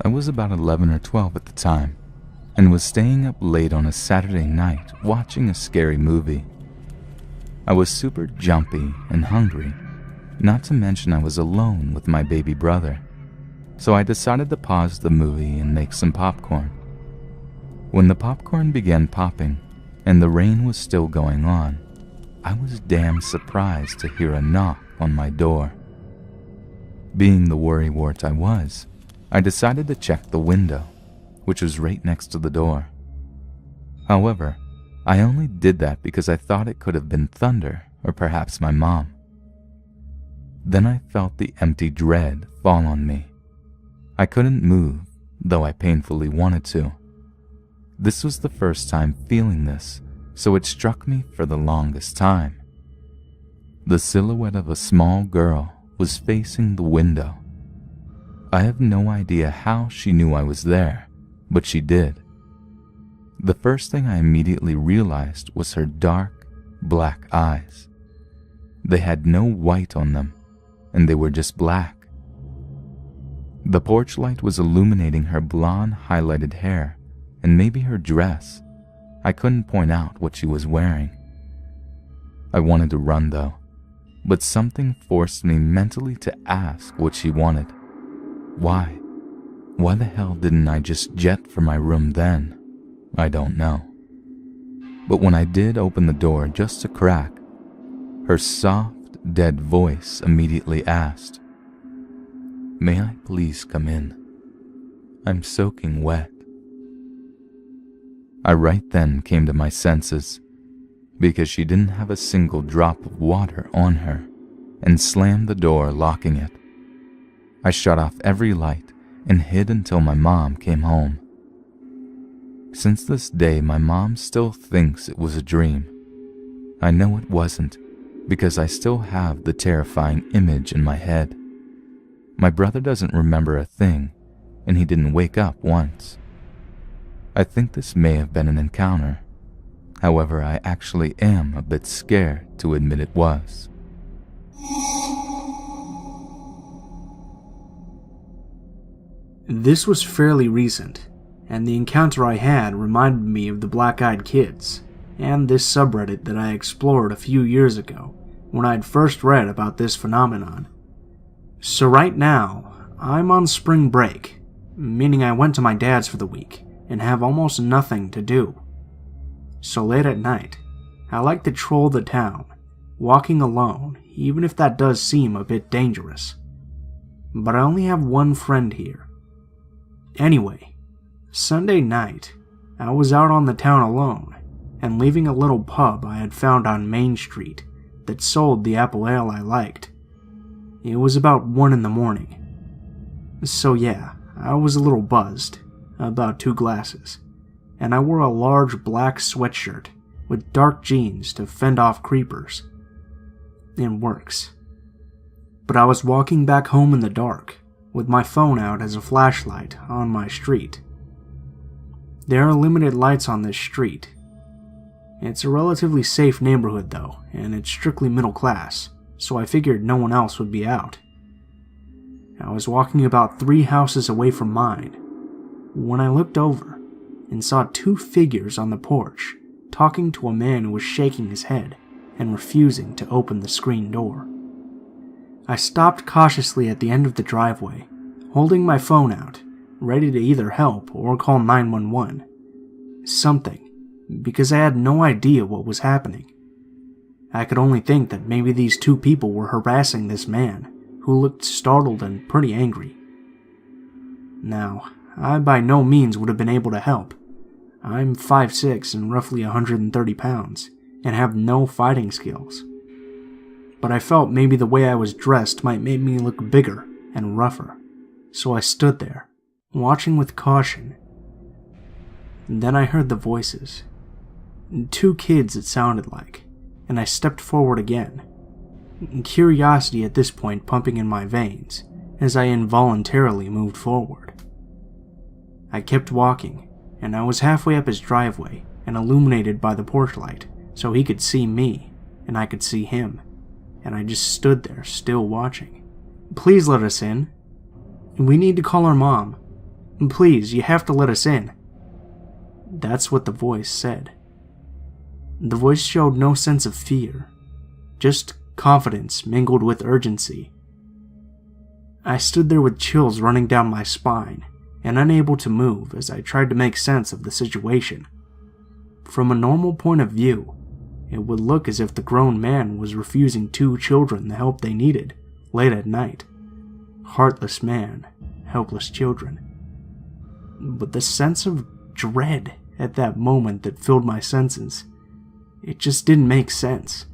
I was about 11 or 12 at the time and was staying up late on a Saturday night watching a scary movie. I was super jumpy and hungry, not to mention I was alone with my baby brother, so I decided to pause the movie and make some popcorn. When the popcorn began popping and the rain was still going on, I was damn surprised to hear a knock on my door. Being the worrywart I was, I decided to check the window, which was right next to the door. However, I only did that because I thought it could have been thunder or perhaps my mom. Then I felt the empty dread fall on me. I couldn't move, though I painfully wanted to. This was the first time feeling this, so it struck me for the longest time. The silhouette of a small girl was facing the window. I have no idea how she knew I was there, but she did. The first thing I immediately realized was her dark, black eyes. They had no white on them, and they were just black. The porch light was illuminating her blonde, highlighted hair, and maybe her dress. I couldn't point out what she was wearing. I wanted to run though, but something forced me mentally to ask what she wanted. Why? Why the hell didn't I just jet for my room then? I don't know. But when I did open the door just a crack, her soft, dead voice immediately asked, "May I please come in? I'm soaking wet." I right then came to my senses, because she didn't have a single drop of water on her, and slammed the door, locking it. I shut off every light and hid until my mom came home. Since this day, my mom still thinks it was a dream. I know it wasn't, because I still have the terrifying image in my head. My brother doesn't remember a thing, and he didn't wake up once. I think this may have been an encounter. However, I actually am a bit scared to admit it was. This was fairly recent, and the encounter I had reminded me of the Black-Eyed Kids, and this subreddit that I explored a few years ago when I'd first read about this phenomenon. So right now, I'm on spring break, meaning I went to my dad's for the week and have almost nothing to do. So late at night, I like to troll the town, walking alone, even if that does seem a bit dangerous. But I only have one friend here. Anyway, Sunday night, I was out on the town alone and leaving a little pub I had found on Main Street that sold the apple ale I liked. It was about 1 in the morning. So yeah, I was a little buzzed, about 2 glasses, and I wore a large black sweatshirt with dark jeans to fend off creepers. It works. But I was walking back home in the dark, with my phone out as a flashlight on my street. There are limited lights on this street. It's a relatively safe neighborhood though, and it's strictly middle class, so I figured no one else would be out. I was walking about 3 houses away from mine, when I looked over and saw 2 figures on the porch talking to a man who was shaking his head and refusing to open the screen door. I stopped cautiously at the end of the driveway, holding my phone out, ready to either help or call 911. Something, because I had no idea what was happening. I could only think that maybe these 2 people were harassing this man, who looked startled and pretty angry. Now, I by no means would have been able to help. I'm 5'6" and roughly 130 pounds, and have no fighting skills. But I felt maybe the way I was dressed might make me look bigger and rougher, so I stood there, watching with caution. Then I heard the voices. 2 kids it sounded like, and I stepped forward again, curiosity at this point pumping in my veins as I involuntarily moved forward. I kept walking, and I was halfway up his driveway and illuminated by the porch light, so he could see me, and I could see him, and I just stood there, still watching. "Please let us in. We need to call our mom. Please, you have to let us in." That's what the voice said. The voice showed no sense of fear, just confidence mingled with urgency. I stood there with chills running down my spine and unable to move as I tried to make sense of the situation. From a normal point of view, it would look as if the grown man was refusing 2 children the help they needed late at night. Heartless man, helpless children. But the sense of dread at that moment that filled my senses, it just didn't make sense.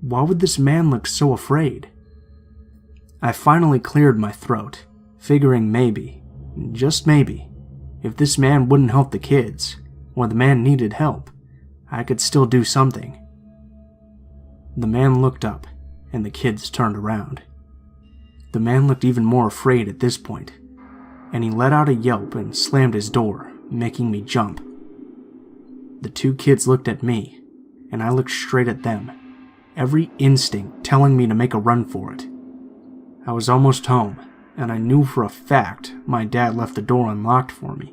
Why would this man look so afraid? I finally cleared my throat, figuring maybe, just maybe, if this man wouldn't help the kids, or the man needed help, I could still do something. The man looked up, and the kids turned around. The man looked even more afraid at this point, and he let out a yelp and slammed his door, making me jump. The 2 kids looked at me, and I looked straight at them, every instinct telling me to make a run for it. I was almost home, and I knew for a fact my dad left the door unlocked for me.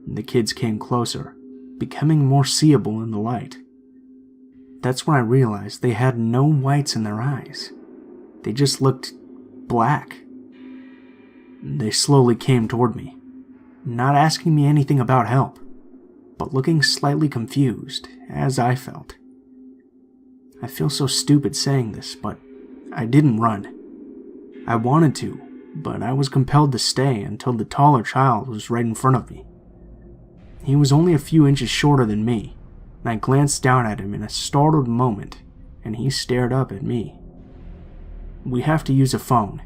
The kids came closer, becoming more seeable in the light. That's when I realized they had no whites in their eyes. They just looked black. They slowly came toward me, not asking me anything about help, but looking slightly confused, as I felt. I feel so stupid saying this, but I didn't run. I wanted to, but I was compelled to stay until the taller child was right in front of me. He was only a few inches shorter than me, and I glanced down at him in a startled moment, and he stared up at me. "We have to use a phone,"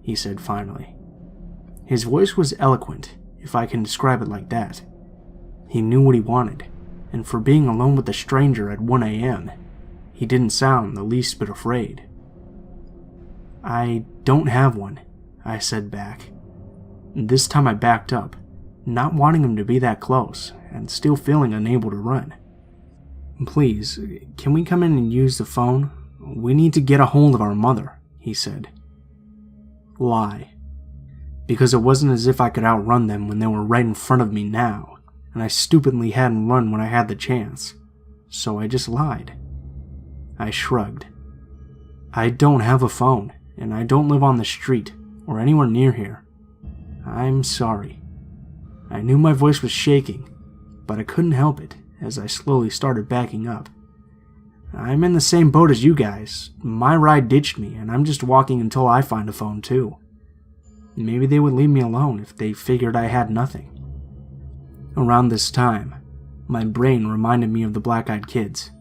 he said finally. His voice was eloquent, if I can describe it like that. He knew what he wanted, and for being alone with a stranger at 1 a.m., he didn't sound the least bit afraid. "I don't have one," I said back. This time I backed up, not wanting him to be that close, and still feeling unable to run. "Please, can we come in and use the phone? We need to get a hold of our mother," he said. Lie. Because it wasn't as if I could outrun them when they were right in front of me now, and I stupidly hadn't run when I had the chance, so I just lied. I shrugged. "I don't have a phone, and I don't live on the street, or anywhere near here. I'm sorry." I knew my voice was shaking, but I couldn't help it as I slowly started backing up. "I'm in the same boat as you guys. My ride ditched me, and I'm just walking until I find a phone too. Maybe they would leave me alone if they figured I had nothing." Around this time, my brain reminded me of the black-eyed kids,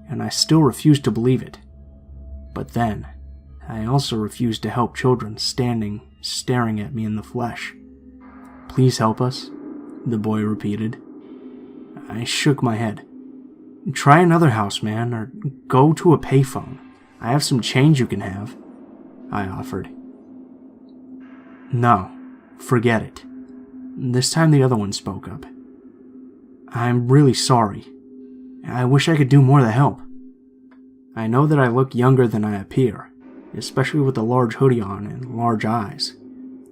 and I still refused to believe it. But then, I also refused to help children staring at me in the flesh. "Please help us," the boy repeated. I shook my head. "Try another house, man, or go to a payphone. I have some change you can have," I offered. "No, forget it." This time the other one spoke up. "I'm really sorry. I wish I could do more to help. I know that I look younger than I appear, especially with a large hoodie on and large eyes.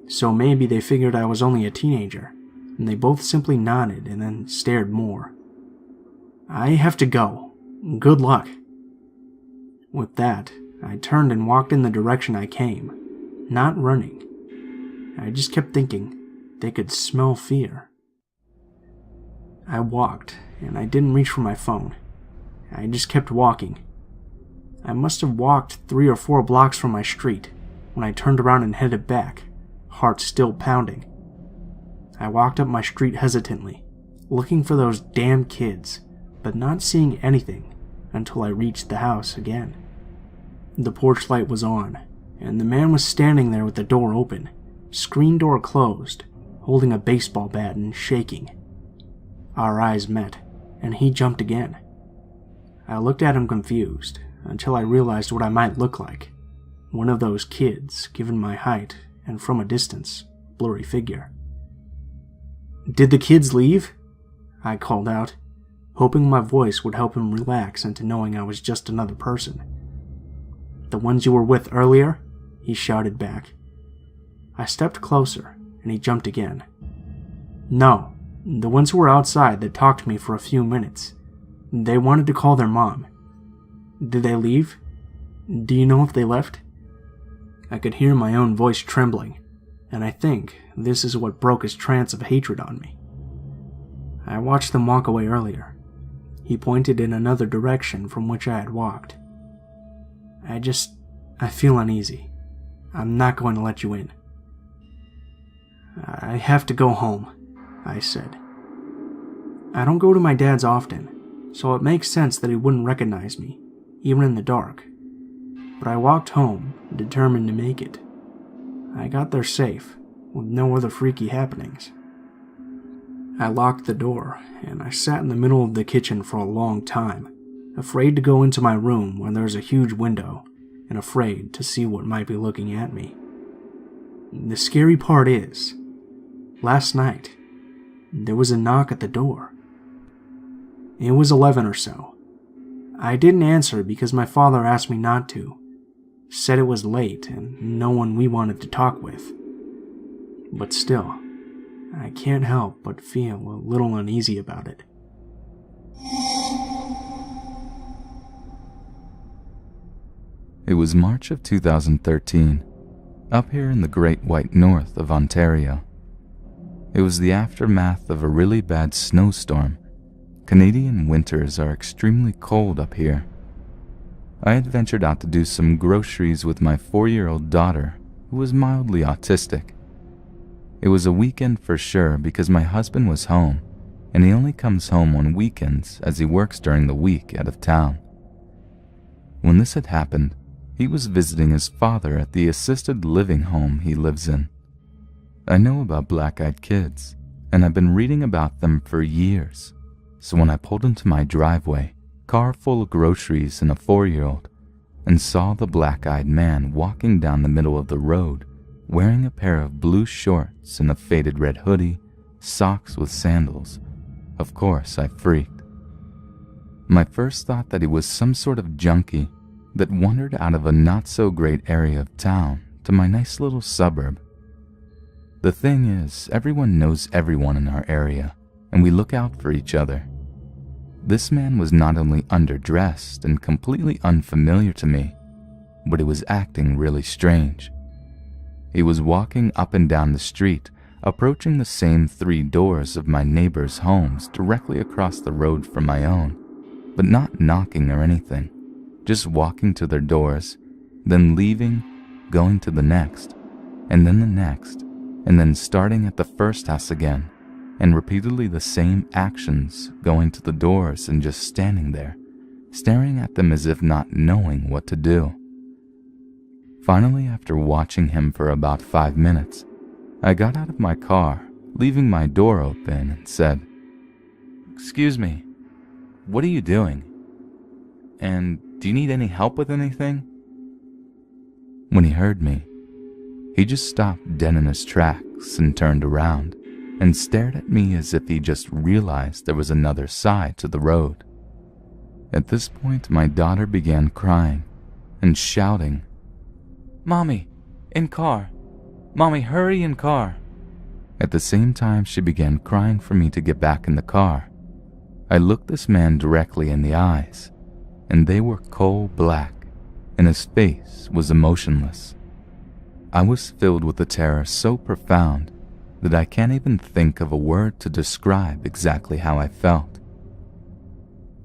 So maybe they figured I was only a teenager, and they both simply nodded and then stared more. I have to go. Good luck." With that, I turned and walked in the direction I came, not running. I just kept thinking they could smell fear. I walked, and I didn't reach for my phone. I just kept walking. I must have walked 3 or 4 blocks from my street when I turned around and headed back, heart still pounding. I walked up my street hesitantly, looking for those damn kids, but not seeing anything until I reached the house again. The porch light was on, and the man was standing there with the door open, screen door closed, holding a baseball bat and shaking. Our eyes met, and he jumped again. I looked at him confused, until I realized what I might look like. One of those kids, given my height, and from a distance, blurry figure. "Did the kids leave?" I called out, hoping my voice would help him relax into knowing I was just another person. "The ones you were with earlier?" he shouted back. I stepped closer, and he jumped again. No, the ones who were outside that talked to me for a few minutes. They wanted to call their mom. Did they leave? Do you know if they left? I could hear my own voice trembling, and I think this is what broke his trance of hatred on me. I watched them walk away earlier. He pointed in another direction from which I had walked. I feel uneasy. I'm not going to let you in. I have to go home, I said. I don't go to my dad's often, so it makes sense that he wouldn't recognize me, even in the dark. But I walked home, determined to make it. I got there safe, with no other freaky happenings. I locked the door, and I sat in the middle of the kitchen for a long time, afraid to go into my room where there's a huge window, and afraid to see what might be looking at me. The scary part is, last night, there was a knock at the door. It was 11 or so. I didn't answer because my father asked me not to, said it was late and no one we wanted to talk with. But still, I can't help but feel a little uneasy about it. It was March of 2013, up here in the Great White North of Ontario. It was the aftermath of a really bad snowstorm. Canadian winters are extremely cold up here. I had ventured out to do some groceries with my 4-year-old daughter, who was mildly autistic. It was a weekend for sure because my husband was home, and he only comes home on weekends as he works during the week out of town. When this had happened, he was visiting his father at the assisted living home he lives in. I know about black-eyed kids, and I've been reading about them for years. So when I pulled into my driveway, car full of groceries and a 4-year-old, and saw the black-eyed man walking down the middle of the road, wearing a pair of blue shorts and a faded red hoodie, socks with sandals, of course I freaked. My first thought that he was some sort of junkie that wandered out of a not-so-great area of town to my nice little suburb. The thing is, everyone knows everyone in our area, and we look out for each other. This man was not only underdressed and completely unfamiliar to me, but he was acting really strange. He was walking up and down the street, approaching the same 3 doors of my neighbors' homes directly across the road from my own, but not knocking or anything, just walking to their doors, then leaving, going to the next, and then the next, and then starting at the first house again, and repeatedly the same actions, going to the doors and just standing there, staring at them as if not knowing what to do. Finally, after watching him for about 5 minutes, I got out of my car, leaving my door open, and said, "Excuse me, what are you doing? And do you need any help with anything?" When he heard me, he just stopped dead in his tracks and turned around and stared at me as if he just realized there was another side to the road. At this point, my daughter began crying and shouting, "Mommy, in car! Mommy, hurry, in car!" At the same time, she began crying for me to get back in the car. I looked this man directly in the eyes, and they were coal black, and his face was emotionless. I was filled with a terror so profound that I can't even think of a word to describe exactly how I felt.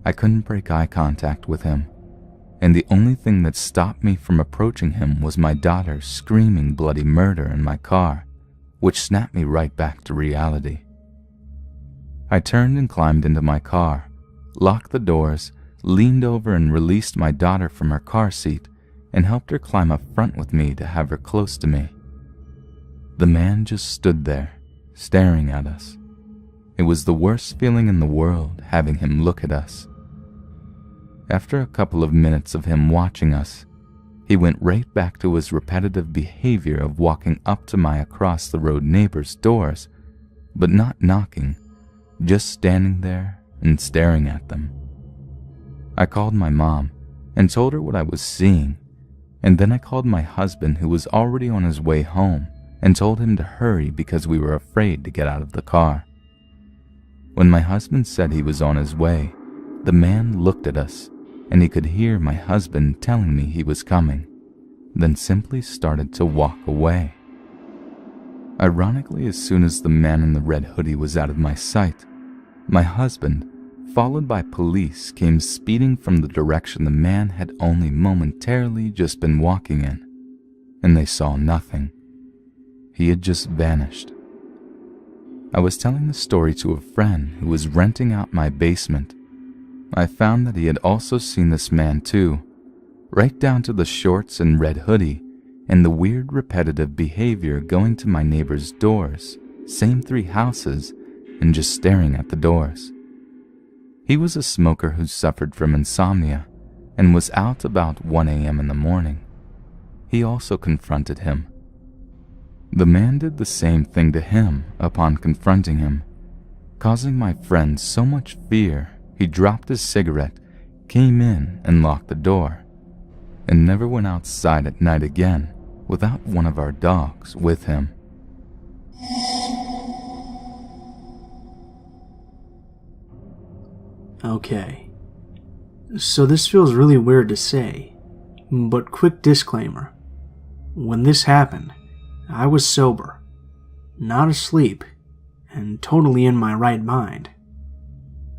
I couldn't break eye contact with him, and the only thing that stopped me from approaching him was my daughter screaming bloody murder in my car, which snapped me right back to reality. I turned and climbed into my car, locked the doors, leaned over and released my daughter from her car seat, and helped her climb up front with me to have her close to me. The man just stood there, staring at us. It was the worst feeling in the world having him look at us. After a couple of minutes of him watching us, he went right back to his repetitive behavior of walking up to my across-the-road neighbors' doors, but not knocking, just standing there and staring at them. I called my mom and told her what I was seeing, and then I called my husband, who was already on his way home, and told him to hurry because we were afraid to get out of the car. When my husband said he was on his way, the man looked at us, and he could hear my husband telling me he was coming, then simply started to walk away. Ironically, as soon as the man in the red hoodie was out of my sight, my husband, followed by police, came speeding from the direction the man had only momentarily just been walking in, and they saw nothing. He had just vanished. I was telling the story to a friend who was renting out my basement. I found that he had also seen this man too, right down to the shorts and red hoodie and the weird repetitive behavior going to my neighbor's doors, same 3 houses, and just staring at the doors. He was a smoker who suffered from insomnia and was out about 1 a.m. in the morning. He also confronted him. The man did the same thing to him upon confronting him, causing my friend so much fear he dropped his cigarette, came in and locked the door, and never went outside at night again without one of our dogs with him. Okay, so this feels really weird to say, but quick disclaimer. When this happened, I was sober, not asleep, and totally in my right mind.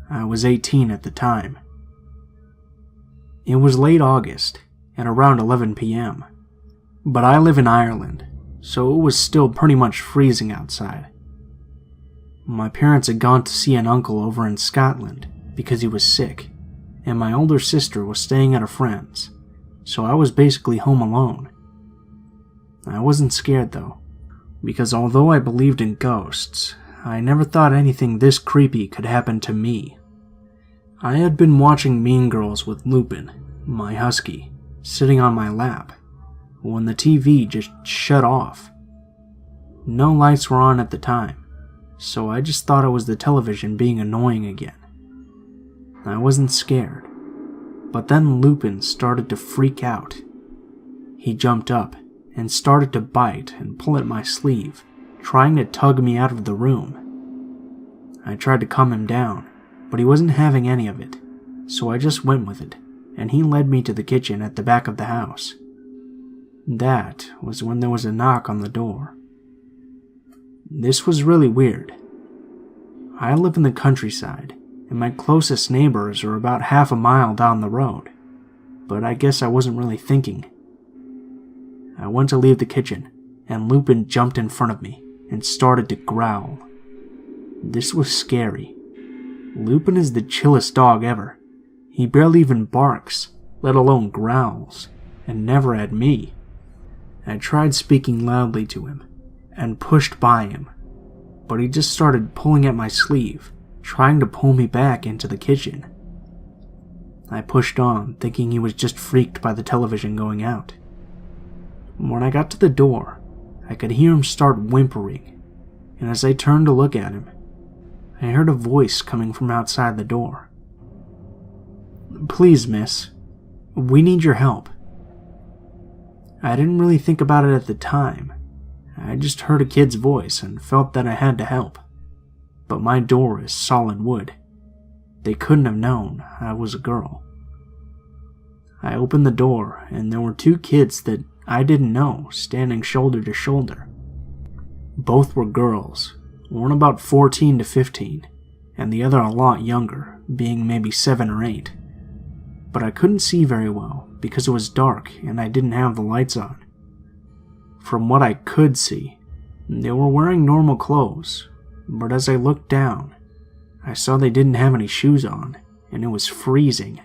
I was 18 at the time. It was late August, at around 11 p.m., but I live in Ireland, so it was still pretty much freezing outside. My parents had gone to see an uncle over in Scotland because he was sick, and my older sister was staying at a friend's, so I was basically home alone. I wasn't scared though, because although I believed in ghosts, I never thought anything this creepy could happen to me. I had been watching Mean Girls with Lupin, my husky, sitting on my lap, when the TV just shut off. No lights were on at the time, so I just thought it was the television being annoying again. I wasn't scared, but then Lupin started to freak out. He jumped up and started to bite and pull at my sleeve, trying to tug me out of the room. I tried to calm him down, but he wasn't having any of it, so I just went with it, and he led me to the kitchen at the back of the house. That was when there was a knock on the door. This was really weird. I live in the countryside, and my closest neighbors are about half a mile down the road, but I guess I wasn't really thinking. I went to leave the kitchen, and Lupin jumped in front of me and started to growl. This was scary. Lupin is the chillest dog ever. He barely even barks, let alone growls, and never at me. I tried speaking loudly to him, and pushed by him, but he just started pulling at my sleeve, trying to pull me back into the kitchen. I pushed on, thinking he was just freaked by the television going out. When I got to the door, I could hear him start whimpering, and as I turned to look at him, I heard a voice coming from outside the door. "Please, miss, we need your help." I didn't really think about it at the time. I just heard a kid's voice and felt that I had to help. But my door is solid wood. They couldn't have known I was a girl. I opened the door, and there were 2 kids that I didn't know standing shoulder to shoulder. Both were girls, one about 14 to 15, and the other a lot younger, being maybe 7 or 8. But I couldn't see very well because it was dark and I didn't have the lights on. From what I could see, they were wearing normal clothes, but as I looked down, I saw they didn't have any shoes on, and it was freezing.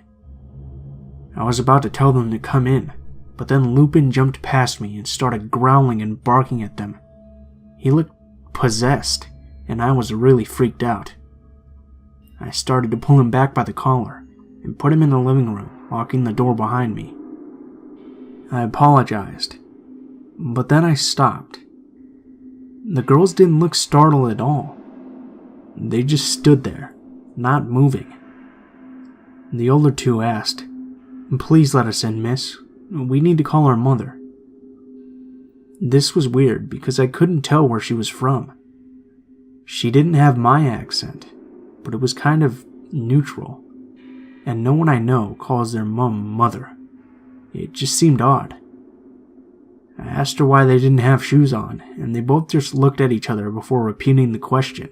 I was about to tell them to come in, but then Lupin jumped past me and started growling and barking at them. He looked possessed, and I was really freaked out. I started to pull him back by the collar and put him in the living room, locking the door behind me. I apologized, but then I stopped. The girls didn't look startled at all. They just stood there, not moving. The older 2 asked, "Please let us in, miss. We need to call our mother." This was weird because I couldn't tell where she was from. She didn't have my accent, but it was kind of neutral, and no one I know calls their mum mother. It just seemed odd. I asked her why they didn't have shoes on, and they both just looked at each other before repeating the question.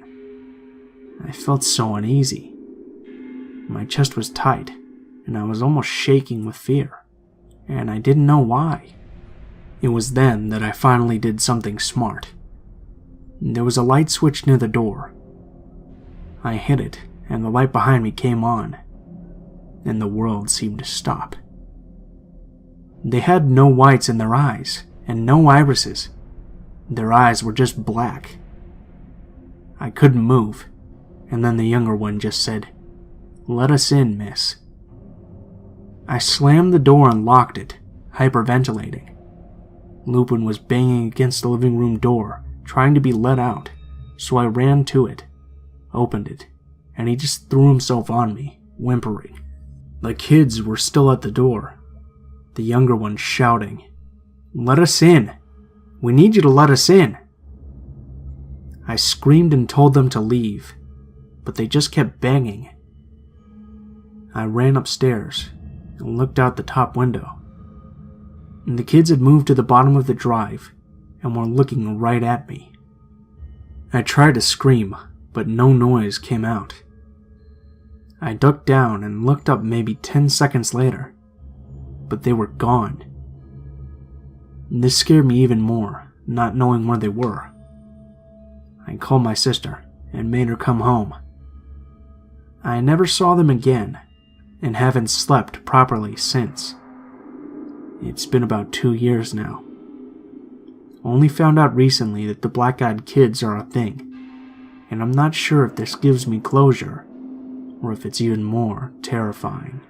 I felt so uneasy. My chest was tight, and I was almost shaking with fear, and I didn't know why. It was then that I finally did something smart. There was a light switch near the door. I hit it, and the light behind me came on, and the world seemed to stop. They had no whites in their eyes, and no irises. Their eyes were just black. I couldn't move, and then the younger one just said, "Let us in, miss." I slammed the door and locked it, hyperventilating. Lupin was banging against the living room door, trying to be let out, so I ran to it, opened it, and he just threw himself on me, whimpering. The kids were still at the door, the younger one shouting, "Let us in! We need you to let us in!" I screamed and told them to leave, but they just kept banging. I ran upstairs and looked out the top window. And the kids had moved to the bottom of the drive and were looking right at me. I tried to scream, but no noise came out. I ducked down and looked up maybe 10 seconds later, but they were gone. This scared me even more, not knowing where they were. I called my sister and made her come home. I never saw them again and haven't slept properly since. It's been about 2 years now. Only found out recently that the black-eyed kids are a thing, and I'm not sure if this gives me closure or if it's even more terrifying.